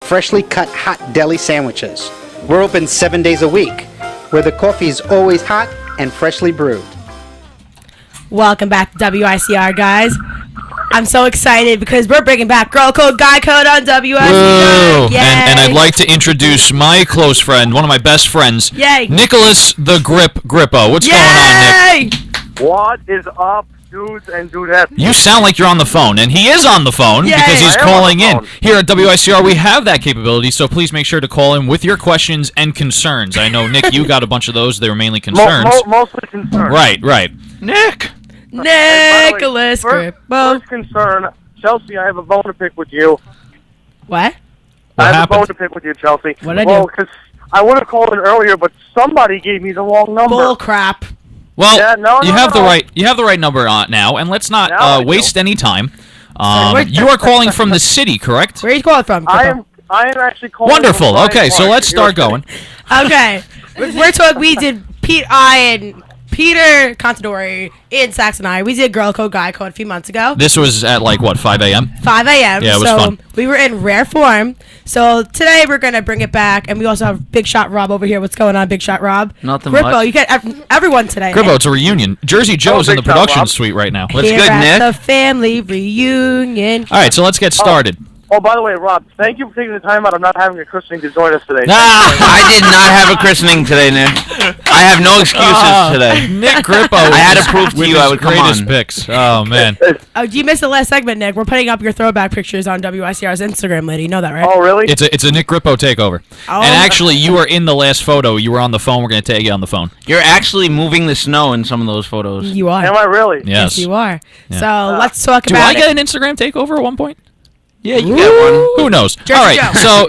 freshly cut hot deli sandwiches. We're open 7 days a week, where the coffee is always hot and freshly brewed. Welcome back to WICR, guys. I'm so excited because we're bringing back Girl Code, Guy Code on WICR. And I'd like to introduce my close friend, one of my best friends, Nicholas the Grippo. What's going on, Nick? What is up, dudes and dudettes? You sound like you're on the phone, and he is on the phone because he's calling in. Here at WICR, we have that capability, so please make sure to call in with your questions and concerns. I know, Nick, you got a bunch of those. They were mainly concerns. Mostly concerns. Right. Nick! Nicholas Grippo. First concern, Chelsea, I have a bone to pick with you. What? I have a bone to pick with you, Chelsea. What did I do? Well, because I would have called in earlier, but somebody gave me the wrong number. Bull crap. Well, you have the right number on now, and let's not waste any time. You are calling from the city, correct? Where are you calling from? I am actually calling. Wonderful. Okay, so let's start going. Okay, we're talking. We did Peter Contadori in Sax and I. We did Girl Code, Guy Code a few months ago. This was at like what, 5 a.m. 5 a.m. Yeah, it was fun. We were in rare form. So today we're gonna bring it back, and we also have Big Shot Rob over here. What's going on, Big Shot Rob? Nothing Grippo, much. you get everyone today. Grippo, it's a reunion. Jersey Joe's in the production suite right now. What's Here good, at Nick? the family reunion. All right, so let's get started. Oh, by the way, Rob, thank you for taking the time out of not having a christening to join us today. I did not have a christening today, Nick. I have no excuses today. Nick Grippo. I had to prove to you I would come greatest on. picks. Oh, man. Oh, you missed the last segment, Nick. We're putting up your throwback pictures on WICR's Instagram, lady. You know that, right? Oh, really? It's a Nick Grippo takeover. Oh. And actually, you were in the last photo. You were on the phone. We're going to take you on the phone. You're actually moving the snow in some of those photos. You are. Am I really? Yes. You are. Yeah. So let's talk Do about I get an Instagram takeover at one point? Yeah, you get one. Who knows? Jersey All right,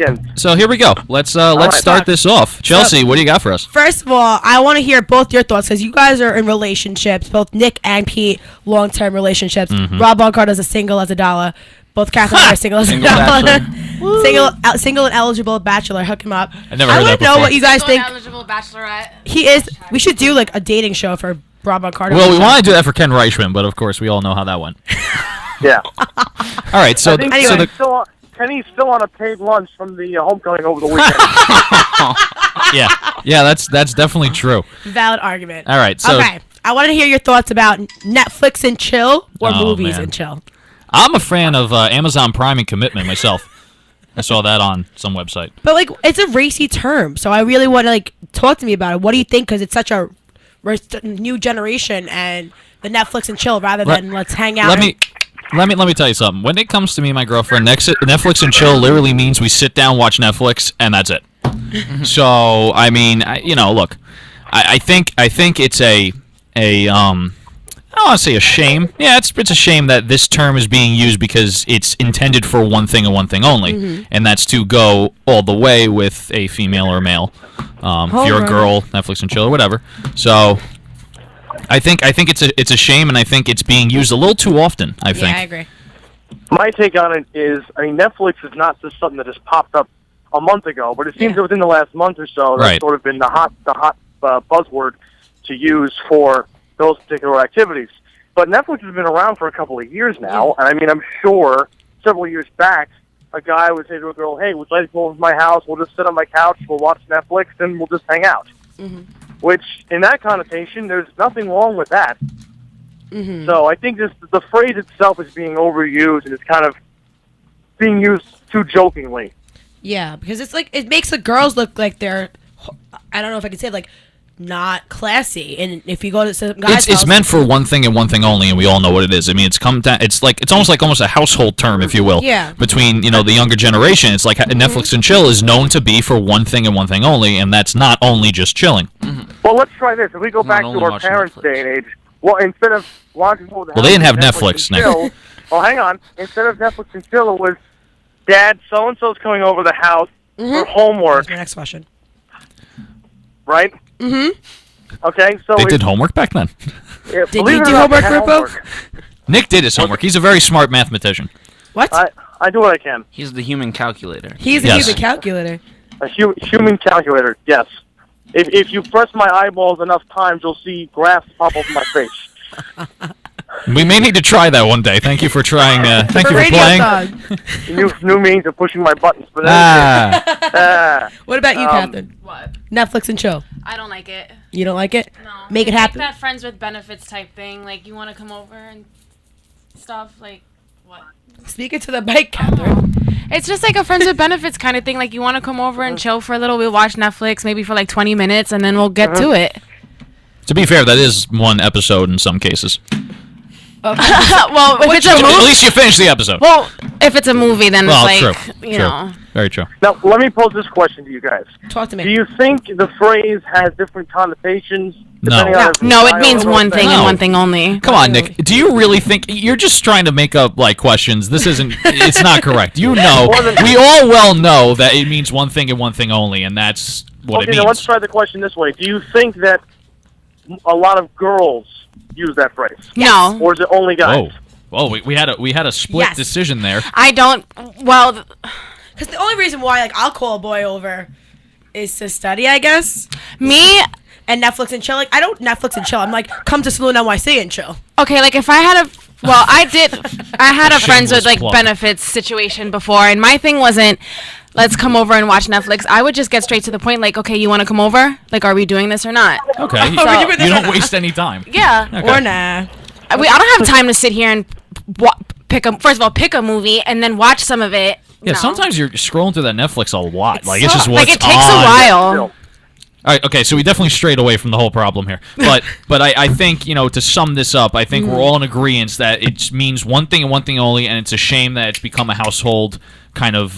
Joe. so here we go. Let's start this off. Chelsea, what do you got for us? First of all, I want to hear both your thoughts because you guys are in relationships, both Nick and Pete, long-term relationships. Rob Boncard is a single as a dollar. Both Catherine are single as a Single dollar. bachelor. Single and eligible bachelor. Hook him up. I never heard that want to know before. what you guys think. Eligible bachelorette. He is. We should do like a dating show for Rob Boncard. Well, we want to do that for Ken Reichman, but of course we all know how that went. Yeah. All right, so Kenny's still on a paid lunch from the homecoming over the weekend. yeah, that's definitely true. Valid argument. All right, so okay, I want to hear your thoughts about Netflix and chill or movies man. and chill. I'm a fan of Amazon Prime and commitment myself. I saw that on some website. But like, it's a racy term, so I really want to talk to me about it. What do you think? Because it's such a new generation and the Netflix and chill rather than let's hang out. Let me tell you something. When it comes to me and my girlfriend, Netflix and chill literally means we sit down, watch Netflix, and that's it. So I mean, look, I think it's I don't want to say a shame. Yeah, it's a shame that this term is being used because it's intended for one thing and one thing only, and that's to go all the way with a female or male. If you're a girl, Netflix and chill or whatever. So I think it's a shame, and I think it's being used a little too often. I think. Yeah, I agree. My take on it is, Netflix is not just something that just popped up a month ago, but it seems that within the last month or so, that's sort of been the hot buzzword to use for those particular activities. But Netflix has been around for a couple of years now, and I'm sure several years back, a guy would say to a girl, "Hey, would you like to go over to my house? We'll just sit on my couch, we'll watch Netflix, and we'll just hang out." Which, in that connotation, there's nothing wrong with that. So I think the phrase itself is being overused, and it's kind of being used too jokingly. Yeah, because it's like it makes the girls look like they're, I don't know if I can say not classy. And if you go to some guys' it's meant for one thing and one thing only, and we all know what it is. I mean, it's almost a household term, if you will. Yeah. Between the younger generation, it's like Netflix and chill is known to be for one thing and one thing only, and that's not only just chilling. Well, let's try this. If we go back to our parents' day and age, instead of watching people with they didn't have Netflix. Chill, well, hang on. Instead of Netflix and chill, it was Dad, so and so's coming over the house for homework. That's my next question. Right? Okay, so they did homework back then. Yeah, did you do homework, Grippo? Nick did his homework. He's a very smart mathematician. What? I do what I can. He's the human calculator. He's a human calculator. A human calculator, yes. If you press my eyeballs enough times, you'll see graphs pop up in my face. We may need to try that one day. Thank you for trying. Thank you for Radio playing. dog. New means of pushing my buttons. But What about you, Catherine? What? Netflix and chill. I don't like it. You don't like it? No. Make it happen. Like that friends with benefits type thing. Like, you want to come over and stuff. Like, what? Speak it to the mic, Catherine. It's just like a friends with benefits kind of thing. Like, you want to come over and chill for a little. We'll watch Netflix maybe for like 20 minutes, and then we'll get to it. To be fair, that is one episode in some cases. Well, if it's a At movie. least you finish the episode. Well, if it's a movie, then Well, it's like, true. you know. Very true. now, let me pose this question to you guys. Talk to me. Do you think the phrase has different connotations? No. depending on if No, it's it means style or one thing No. and one thing only. Come on, Nick. Do you really think you're just trying to make up like questions? This isn't. It's not correct. You know, we all well know that it means one thing and one thing only, and that's what it Okay, now let's means. try the question this way. Do you think that a lot of girls use that phrase? No. Or is it only guys? Whoa, we had a split Yes. decision there. I don't. Well, Because the only reason why, like, I'll call a boy over is to study, I guess. me. And Netflix and chill. Like, I don't Netflix and chill. I'm like, come to Saloon NYC and chill. Okay, like if I had a. Well, I had a friends with Shameless like plug. benefits situation before, and my thing wasn't, let's come over and watch Netflix. I would just get straight to the point, like, okay, you want to come over? Like, are we doing this or not? Okay, you So- don't waste any time. Yeah. Okay. Or nah. I don't have time to sit here and pick a movie and then watch some of it. Yeah, No. sometimes you're scrolling through that Netflix a lot. Like it's So- just what's like it takes on. a while. Still. All right, okay, so we definitely strayed away from the whole problem here. But I think, to sum this up, I think we're all in agreement that it means one thing and one thing only, and it's a shame that it's become a household kind of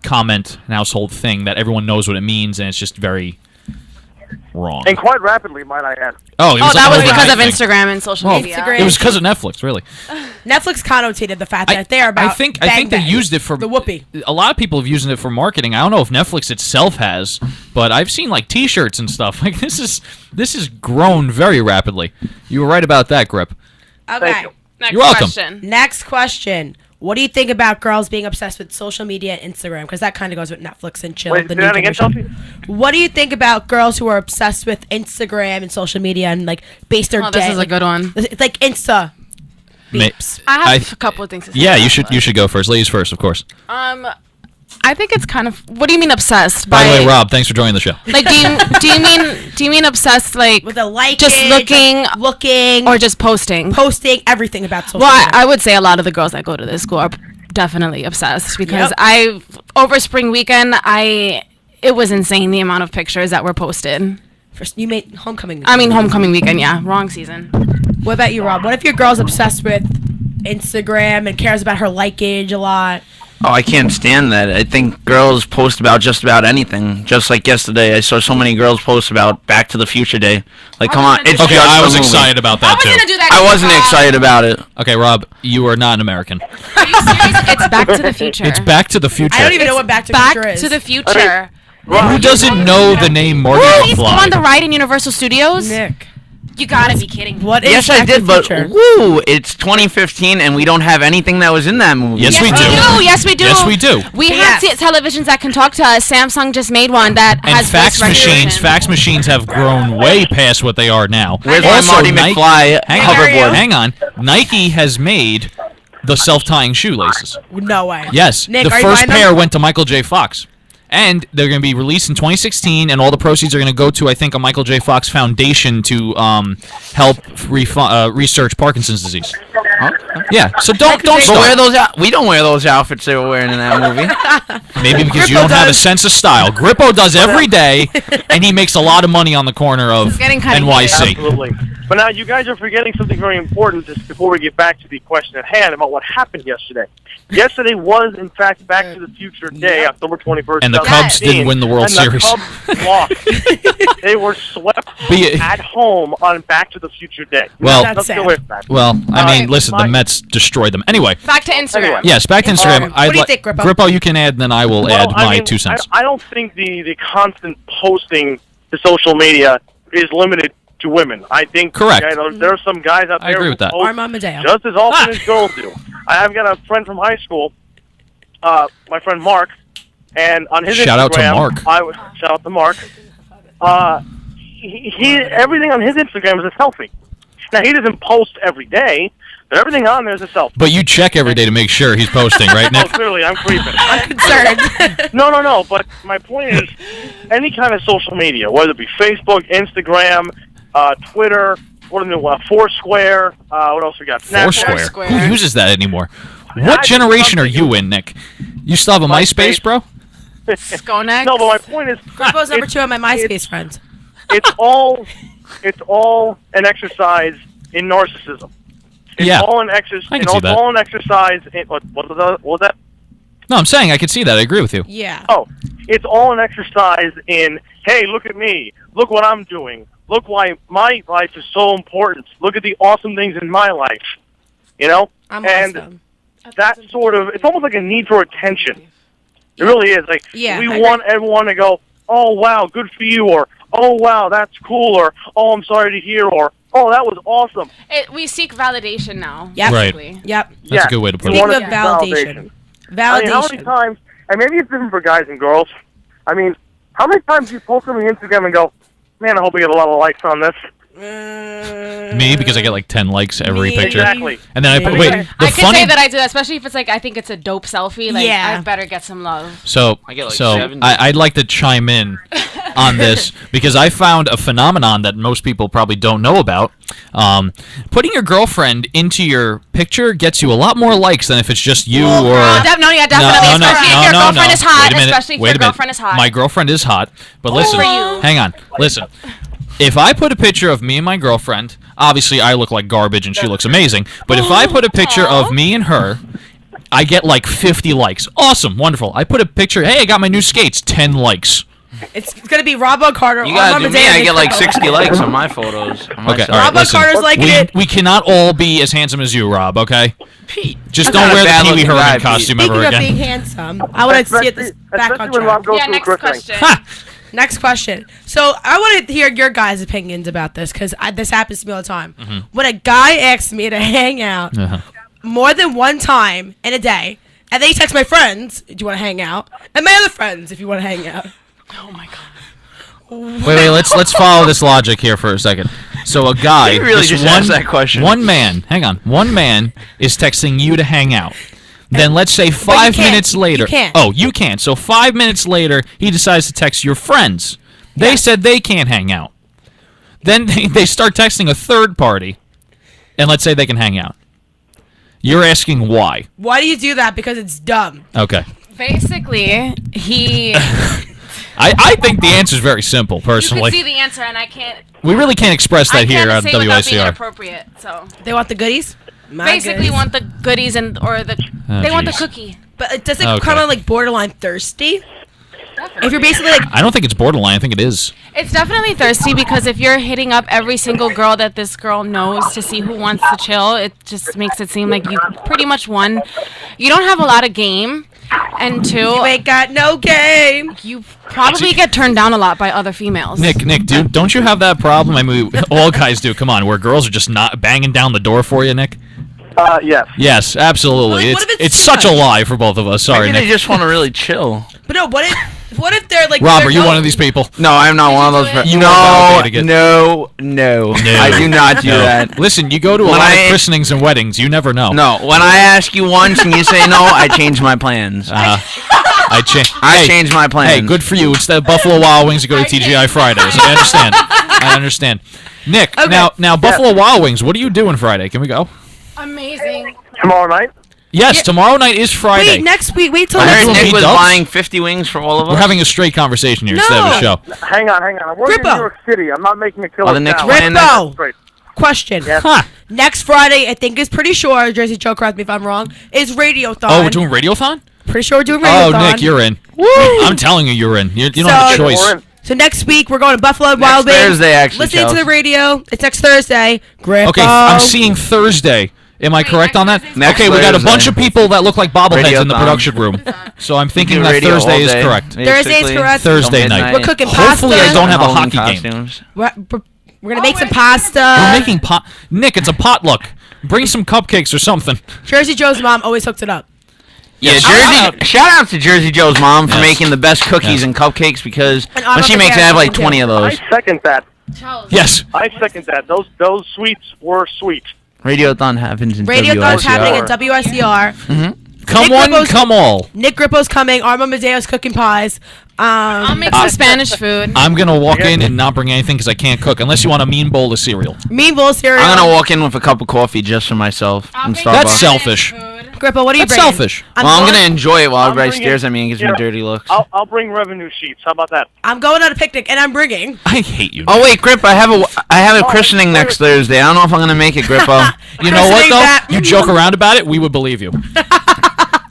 comment, an household thing that everyone knows what it means, and it's just very wrong. And quite rapidly, might I add. Oh, That was because of thing. Instagram and social Well, media. Instagram. It was because of Netflix, really. Netflix connotated the fact that they're about I think bang, they bang. used it for the whoopee. A lot of people have used it for marketing. I don't know if Netflix itself has, but I've seen like T-shirts and stuff. Like this is grown very rapidly. You were right about that, Grip. Okay. Thank you. Next You're welcome. question. Next question. What do you think about girls being obsessed with social media and Instagram? Because that kind of goes with Netflix and chill. Wait, the say new that again, generation. Chelsea? What do you think about girls who are obsessed with Instagram and social media and like base their Oh, day? this is a good one. It's like Insta. Ma- Beeps. I have a couple of things to say. Yeah, about you should go first. Ladies first, of course. that. I think it's kind of. What do you mean obsessed? By the way, Rob, thanks for joining the show. Like, do you mean obsessed like With a like, just looking or or just posting? posting everything about social Well, media. I would say a lot of the girls that go to this school are definitely obsessed because Yep. over spring weekend it was insane the amount of pictures that were posted. First, you made homecoming. I mean homecoming weekend, yeah, wrong season. What about you, Rob? What if your girl's obsessed with Instagram and cares about her likeage a lot? Oh, I can't stand that. I think girls post about just about anything. Just like yesterday, I saw so many girls post about Back to the Future Day. Like, come on, it's Okay, just I a was movie. excited about that too. do that. I wasn't excited about it. Okay, Rob, you are not an American. Are you serious? It's Back to the Future. It's Back to the Future. I don't even know what Back to the Back Future is. to the Future. Who doesn't know the name Marty Please go on the McFly? ride in Universal Studios. Nick. You gotta be kidding me. What is Yes, I Back to did, the but Future? woo, it's 2015 and we don't have anything that was in that movie. Yes, we do. Yes, we do. Yes, we do. We Yes. have televisions that can talk to us. Samsung just made one that And has fax voice recognition. fax machines have grown way past what they are now. Where's my Also, Marty Nike- McFly hang hoverboard? on, hang on. Nike has made the self-tying shoelaces. No way. Yes, Nick, the are you first buying them? pair went to Michael J. Fox. And they're going to be released in 2016, and all the proceeds are going to go to, I think, a Michael J. Fox Foundation to help research Parkinson's disease. Yeah, so don't But start. we don't wear those outfits they were wearing in that movie. Maybe because you Grippo don't have a does. sense of style. Grippo does every day, and he makes a lot of money on the corner of getting kinda NYC. Absolutely. But now you guys are forgetting something very important just before we get back to the question at hand about what happened yesterday. Yesterday was, in fact, Back to the Future Day, October 21st. And the 2016, Cubs didn't win the World and Series. The Cubs lost. They were swept at home on Back to the Future Day. Well- That's Let's sad. go with that. Well, I mean, Okay, listen, the fine. Mets destroyed them. Anyway, Back to Instagram. Anyway. yes, back to Instagram. What do you think, Grippo? Grippo, you can add, then I will add I my mean, 2 cents. I don't think the constant posting to social media is limited to women. I think Correct. there are some guys out I there agree who with that. post Armand Medeo. just as often as girls do. I've got a friend from high school, my friend Mark, and on his Shout Instagram, out to Mark. Shout out to Mark. He everything on his Instagram is a selfie. Now, he doesn't post every day, but everything on there is a selfie. But you check every day to make sure he's posting, right, Nick? Oh, clearly, I'm creeping. I'm concerned. No. But my point is, any kind of social media, whether it be Facebook, Instagram, Twitter, Foursquare, what else we got? Foursquare? Who uses that anymore? What generation are you in, Nick? You still have a MySpace, bro? Go next. No, but my point is, Grandpa's number 2 on my MySpace friends. it's all an exercise in narcissism. It's all an exercise. I can see that. All an exercise in what was that? No, I'm saying I can see that. I agree with you. Yeah. Oh, it's all an exercise in, hey, look at me. Look what I'm doing. Look why my life is so important. Look at the awesome things in my life. You know? I'm and awesome. that sort of, it's almost like a need for attention. It really is. Like, we want everyone to go, oh, wow, good for you, or, oh, wow, that's cool, or, oh, I'm sorry to hear, or, oh, that was awesome. We seek validation now. Yep. Right. Yep. That's a good way to put Speaking it. of validation. I mean, how many times, and maybe it's different for guys and girls, I mean, how many times do you post something on Instagram and go, man, I hope we get a lot of likes on this? Me, because I get like 10 likes every picture. Exactly. And then I I can say that I do that, especially if it's like I think it's a dope selfie. Like, Yeah. I better get some love. So, I get like so 70. I'd like to chime in on this because I found a phenomenon that most people probably don't know about. Putting your girlfriend into your picture gets you a lot more likes than if it's just you or. Definitely. Especially if your girlfriend is hot. Especially if your girlfriend is hot. My girlfriend is hot, but listen, hang on, listen. If I put a picture of me and my girlfriend, obviously I look like garbage and she looks amazing, but if I put a picture of me and her, I get like 50 likes. Awesome, wonderful. I put a picture, hey, I got my new skates, 10 likes. It's going to be Robbo Carter. You gotta do me. I get like 60 likes on my photos. Okay, all right, Robbo listen. Carter's liking it. We cannot all be as handsome as you, Rob, okay? Pete. Just I'm don't not wear a the Pee Wee bad-looking Herman guy, costume Speaking ever of being again. handsome, I want to see this back on Especially when Rob track. goes Yeah, through next christening. question. Ha! Next question. So I want to hear your guys' opinions about this because this happens to me all the time. When a guy asks me to hang out more than one time in a day, and then he texts my friends, "Do you want to hang out?" and my other friends, "If you want to hang out." Oh my god. Wait, let's follow this logic here for a second. So a guy, You really this just one, asked that question. One man is texting you to hang out. Then let's say 5 can't. minutes later. You can't. Oh, you can't. So 5 minutes later, he decides to text your friends. They said they can't hang out. Then they start texting a third party, and let's say they can hang out. You're asking why? Why do you do that? Because it's dumb. Okay. Basically, he. I think the answer is very simple, You personally. can see the answer, and I can't. We really can't express that I here can't on say without being WICR. inappropriate. So They want the goodies. My basically, goodies. want the goodies they want the jeez. cookie. But it does it Okay. kind of like borderline thirsty? If you're basically like, I don't think it's borderline. I think it is. It's definitely thirsty because if you're hitting up every single girl that this girl knows to see who wants to chill, it just makes it seem like you pretty much won. You don't have a lot of game, and two, you ain't got no game. you probably get turned down a lot by other females. Nick, dude, don't you have that problem? I mean, all guys do. Come on, where girls are just not banging down the door for you, Nick. Yes. Yes, absolutely. Well, what if it's It's too such a much? lie for both of us. Sorry, Maybe they Nick. just want to really chill. But no, what if they're like? Rob, they're are you going- one of these people? No, I'm not one of those. do it? You No, are validating it. no. I do not do No. that. Listen, you go to a When lot I- of christenings and weddings. You never know. No, when I ask you once and you say no, I change my plans. I change my plans. Hey, good for you. Instead of Buffalo Wild Wings, you go to TGI Fridays. I understand. I understand. Nick, Okay. now Buffalo Wild Wings. What are you doing Friday? Can we go? Amazing. Tomorrow night? Yes, tomorrow night is Friday. Wait, next week. Wait till I next heard doing week. Nick was B-dubs? buying 50 wings for all of us. We're having a straight conversation here instead of a No. show. Hang on. I'm working Grippo. in New York City. I'm not making a killer the next salad. Friday Grippo. Straight. Question. Yes. Huh. Next Friday, I think is pretty sure. Jersey Joe, correct me if I'm wrong. Is Radiothon. Oh, we're doing Radiothon? Pretty sure we're doing Oh, Radiothon. Nick, you're in. Woo! I'm telling you, you're in. You don't So- have a We're choice. in. So next week we're going to Buffalo Wild Wings. Thursday, actually, Listening to Chelsea. the radio. It's next Thursday. Grippo. Okay, I'm seeing Thursday. Am I correct on that? Next Okay, we got a Thursday. bunch of people that look like bobbleheads in the Radiothon. production room. So I'm thinking Do that radio Thursday all is day, correct. Thursday is basically, correct. till Thursday night. midnight. We're cooking Hopefully I pasta. don't have a Halloween hockey game. costumes. We're gonna make some pasta. We're making pot. Nick, it's a potluck. Bring some cupcakes or something. Jersey Joe's mom always hooked it up. Yeah, Yes. shout out to Jersey Joe's mom for Yes. making the best cookies Yes. and cupcakes because And when she Autumn makes it, I have like Bear, 20 of I those. second that. Charles. Yes. I second that. Those sweets were sweet. Radiothon happens in Radiothon's WICR. happening at WICR. Come Nick one, Grippo's- come all. Nick Grippo's coming. Armand Medeo's cooking pies. I'll make some Spanish food. I'm going to walk in and not bring anything because I can't cook, unless you want a mean bowl of cereal. Mean bowl cereal. I'm gonna walk in with a cup of coffee just for myself I'll in make Starbucks. That's Spanish selfish. food. Grippo, what are you That's bringing? selfish. I'm going- gonna enjoy it while I'm everybody bringing- stares at me and gives me dirty looks. I'll bring revenue sheets. How about that? I'm going on a picnic, and I'm bringing. I hate you. Oh wait, Grip, I have a christening next Thursday. I don't know if I'm gonna make it, Grippo. You know what, Christening though? that- You joke around about it, we would believe you.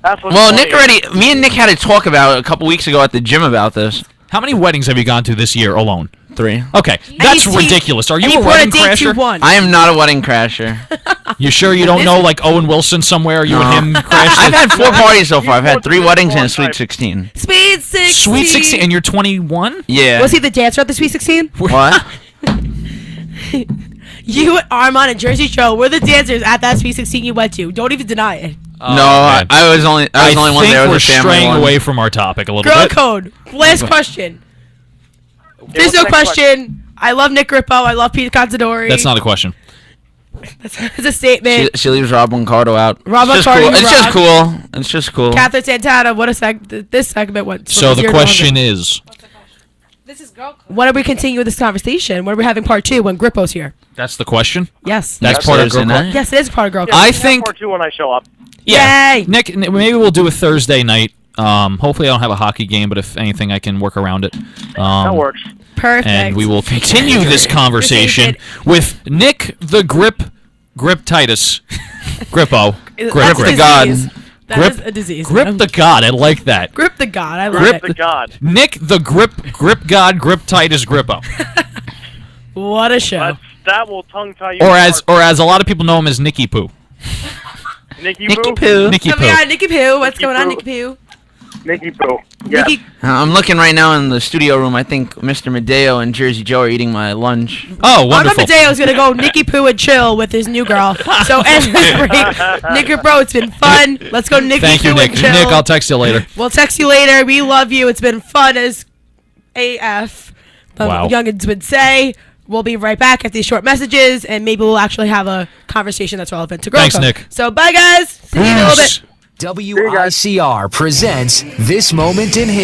That's what's Well, funny. me and Nick had a talk about it a couple weeks ago at the gym about this. How many weddings have you gone to this year alone? 3. Okay, that's he's- ridiculous. Are And you he a brought wedding date to crasher? one. I am not a wedding crasher. You sure you don't know, like, Owen Wilson somewhere? You and him crashed I've it? had 4 parties so far. I've had 3 You've weddings and a been sweet to 16. Sweet 16. Sweet 16, and you're 21? Yeah. Was he the dancer at the Sweet 16? What? You, Armand, and Jersey Joe were the dancers at that Sweet 16 you went to. Don't even deny it. No, I was only one think there. we're Was a family straying one. away from our topic a little Girl bit. code. Last question. There's what's no the next question. I love Nick Grippo. I love Peter Considori. That's not a question. It's a statement. She leaves Rob Lincardo out. Rob it's just Lincardo, cool. It's just Rob. cool. It's just cool. Catherine Santana. What a this segment went. from So the 0 to question 100. is, This is girl code. When are we continuing with this conversation? When are we having part 2 when Grippo's here? that's the question? Yes. That's part of Thursday Girl Code? night. Yes, it is part of Girl Code. I We'll have think, part 2 when I show up. yeah. Yay! Nick, maybe we'll do a Thursday night. Hopefully I don't have a hockey game, but if anything, I can work around it. That works. Perfect. And we will continue this conversation with Nick the Grip Titus. Grippo. That's Grip a the God. disease. That Grip- is a disease. Grip the God. I like that. Grip the God. I love Grip it. The God. Nick the Grip God, Grip Titus Grippo. What a show. That will tongue tie you. Or as a lot of people know him as Nicky Poo. Nicky Nicky Poo. Poo. Nicky Oh Poo. my God, Nicky Poo. What's Nicky going on, Poo. Nicky Poo? Nicky Poo. Yeah. Nicky. I'm looking right now in the studio room. I think Mr. Medeo and Jersey Joe are eating my lunch. Oh, Armand wonderful. Medeo's gonna go Nicky Poo and chill with his new girl. So end this break. Nick and Bro, it's been fun. Let's go Nicky Thank Poo you, Nick. and chill. Nick, I'll text you later. We'll text you later. We love you. It's been fun as AF. The Wow. youngins would say. We'll be right back after these short messages, and maybe we'll actually have a conversation that's relevant to Girl Thanks, Code. Nick. So bye, guys. See you in a little bit. Peace. WICR presents This Moment in History.